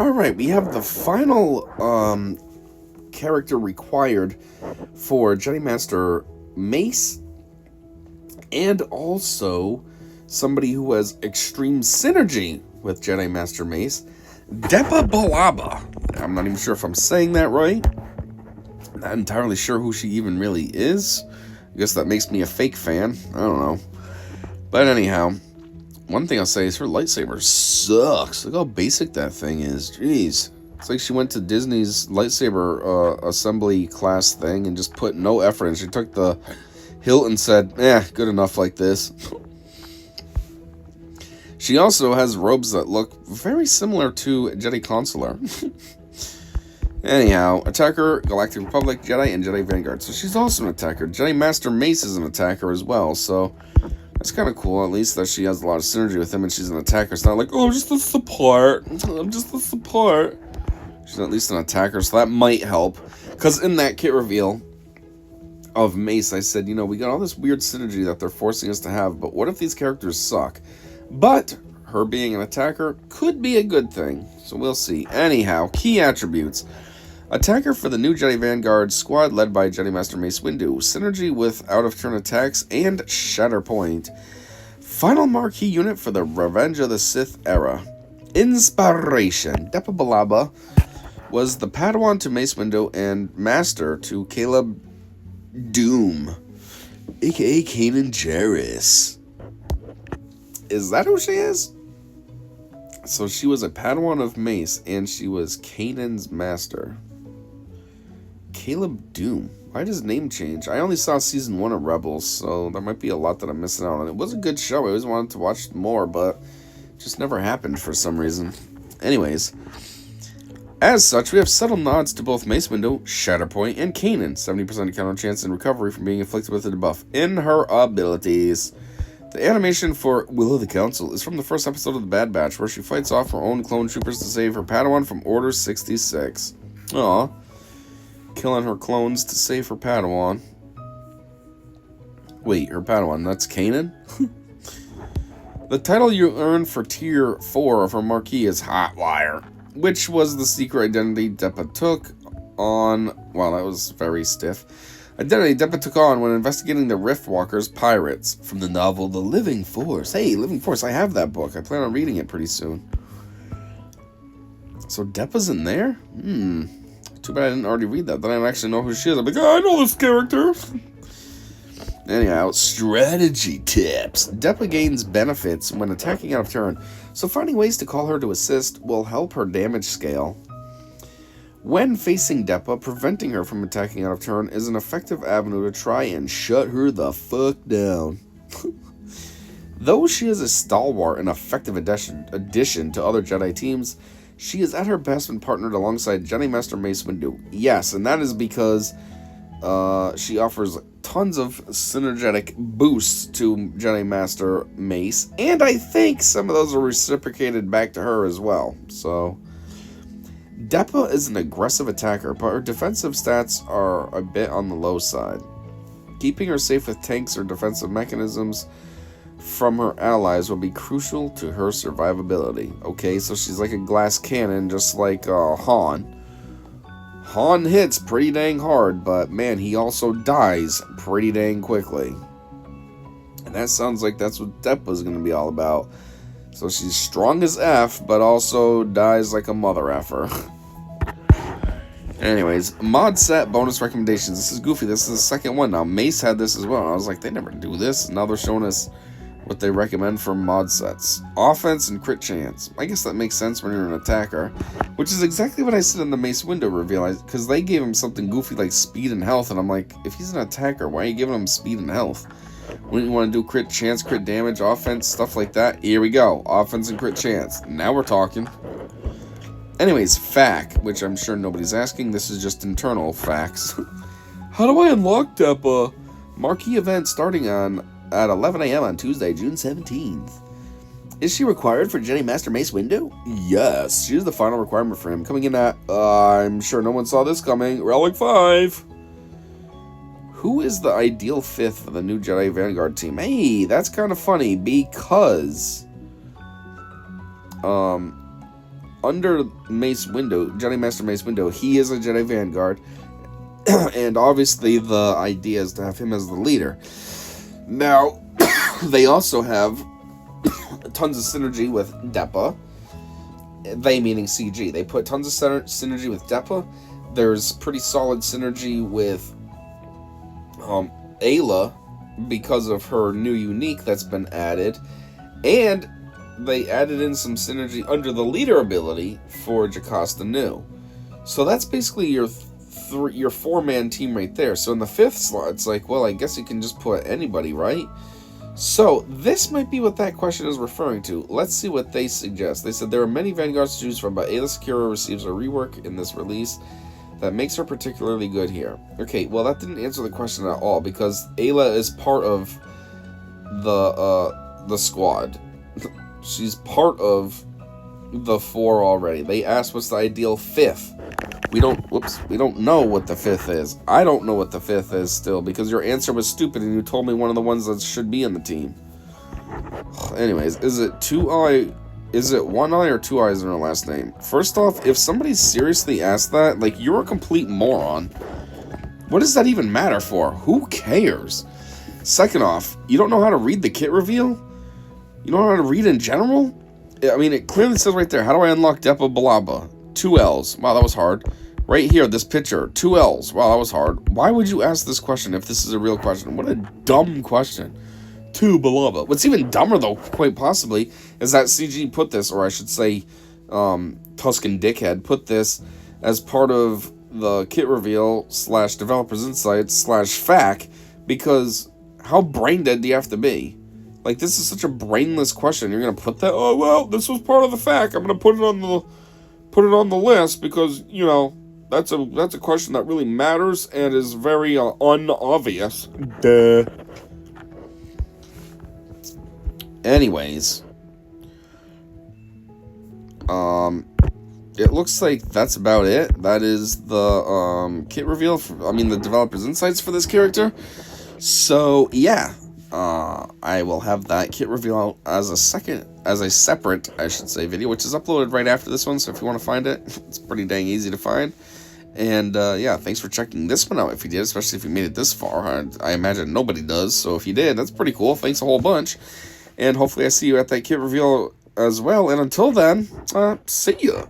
Alright, we have the final character required for Jedi Master Mace, and also somebody who has extreme synergy with Jedi Master Mace, Depa Billaba. I'm not even sure if I'm saying that right. Not entirely sure who she even really is. I guess that makes me a fake fan. I don't know. But anyhow, one thing I'll say is her lightsaber sucks. Look how basic that thing is. Jeez. It's like she went to Disney's lightsaber assembly class thing and just put no effort in. She took the hilt and said, good enough like this. She also has robes that look very similar to Jedi Consular. Anyhow, Attacker, Galactic Republic, Jedi, and Jedi Vanguard. So she's also an attacker. Jedi Master Mace is an attacker as well, so that's kind of cool, at least that she has a lot of synergy with him and she's an attacker. It's not like, oh, I'm just the support. I'm just the support. She's at least an attacker, so that might help. Because in that kit reveal of Mace, I said, we got all this weird synergy that they're forcing us to have, but what if these characters suck? But her being an attacker could be a good thing, so we'll see. Anyhow, key attributes. Attacker for the new Jedi Vanguard squad led by Jedi Master Mace Windu. Synergy with out-of-turn attacks and Shatterpoint. Final marquee unit for the Revenge of the Sith era. Inspiration. Depa Billaba was the Padawan to Mace Windu and Master to Caleb Doom, a.k.a. Kanan Jarrus. Is that who she is? So she was a Padawan of Mace, and she was Kanan's master. Caleb Doom. Why does his name change? I only saw season 1 of Rebels, so there might be a lot that I'm missing out on. It was a good show. I always wanted to watch more, but it just never happened for some reason. Anyways, as such, we have subtle nods to both Mace Windu, Shatterpoint, and Kanan. 70% encounter chance and recovery from being inflicted with a debuff in her abilities. The animation for Will of the Council is from the first episode of The Bad Batch, where she fights off her own clone troopers to save her Padawan from Order 66. Aw. Killing her clones to save her Padawan. Wait, her Padawan, that's Kanan? The title you earn for Tier 4 of her marquee is Hotwire, which was the secret identity Depa took on... Wow, that was very stiff. Identity Depa took on when investigating the Riftwalkers pirates from the novel The Living Force. Hey, Living Force, I have that book. I plan on reading it pretty soon. So Depa's in there? Too bad I didn't already read that. Then I don't actually know who she is. I'm like, oh, I know this character. Anyhow, strategy tips. Depa gains benefits when attacking out of turn, so finding ways to call her to assist will help her damage scale. When facing Depa, preventing her from attacking out of turn is an effective avenue to try and shut her the fuck down. Though she is a stalwart and effective addition to other Jedi teams, she is at her best when partnered alongside Jedi Master Mace Windu. Yes, and that is because she offers tons of synergetic boosts to Jedi Master Mace, and I think some of those are reciprocated back to her as well, so... Depa is an aggressive attacker, but her defensive stats are a bit on the low side. Keeping her safe with tanks or defensive mechanisms from her allies will be crucial to her survivability. Okay, so she's like a glass cannon, just like Han. Han hits pretty dang hard, but man, he also dies pretty dang quickly. And that sounds like that's what Depa's going to be all about. So she's strong as F, but also dies like a mother effer. Anyways, mod set bonus recommendations. This is goofy. This is the second one now. Mace had this as well. I was like, they never do this. Now they're showing us what they recommend for mod sets. Offense and crit chance. I guess that makes sense when you're an attacker, which is exactly what I said in the Mace Windu reveal, because they gave him something goofy like speed and health, and I'm like, if he's an attacker, why are you giving him speed and health? When you want to do crit chance, crit damage, offense, stuff like that, here we go. Offense and crit chance. Now we're talking. Anyways, FAQ, which I'm sure nobody's asking. This is just internal facts. How do I unlock Depa? Marquee event starting at 11 a.m. on Tuesday, June 17th. Is she required for Jedi Master Mace Windu? Yes, she's the final requirement for him. Coming in at, I'm sure no one saw this coming, Relic 5. Who is the ideal fifth for the new Jedi Vanguard team? Hey, that's kind of funny because under Mace window, Jedi Master Mace window, he is a Jedi Vanguard. And obviously the idea is to have him as the leader. Now, they also have tons of synergy with Depa. They meaning CG. They put tons of synergy with Depa. There's pretty solid synergy with Ayla because of her new unique that's been added. And they added in some synergy under the leader ability for Jocasta Nu. So that's basically your 4-man team right there. So in the 5th slot, it's like, well, I guess you can just put anybody, right? So this might be what that question is referring to. Let's see what they suggest. They said there are many Vanguards to choose from, but Ayla Secura receives a rework in this release that makes her particularly good here. Okay, well, that didn't answer the question at all, because Ayla is part of the squad. She's part of the 4 already. They asked what's the ideal 5th. We don't know what the 5th is. I don't know what the 5th is still, because your answer was stupid and you told me one of the ones that should be in the team. Anyways, is it 2i? Is it 1i or 2 I's in her last name? First off, if somebody seriously asked that, like, you're a complete moron. What does that even matter for? Who cares? Second off, you don't know how to read the kit reveal? You don't know how to read in general? I mean, it clearly says right there, how do I unlock Depa Billaba? 2 L's. Wow, that was hard. Right here, this picture, 2 L's. Wow, that was hard. Why would you ask this question if this is a real question? What a dumb question. 2 Billaba. What's even dumber, though, quite possibly, is that CG put this, or I should say, Tuscan Dickhead put this as part of the kit reveal / developers insights / FAQ, because how brain dead do you have to be? Like, this is such a brainless question. You're gonna put that? Oh well, this was part of the FAQ. I'm gonna put it on the list because, you know, that's a question that really matters and is very unobvious. Duh. Anyways, it looks like that's about it. That is the kit reveal. The developers insights for this character. So yeah, I will have that kit reveal as a separate, I should say, video, which is uploaded right after this one. So if you want to find it, it's pretty dang easy to find. And yeah, thanks for checking this one out if you did, especially if you made it this far. I imagine nobody does, so if you did, that's pretty cool. Thanks a whole bunch. And hopefully I see you at that kit reveal as well. And until then, see ya.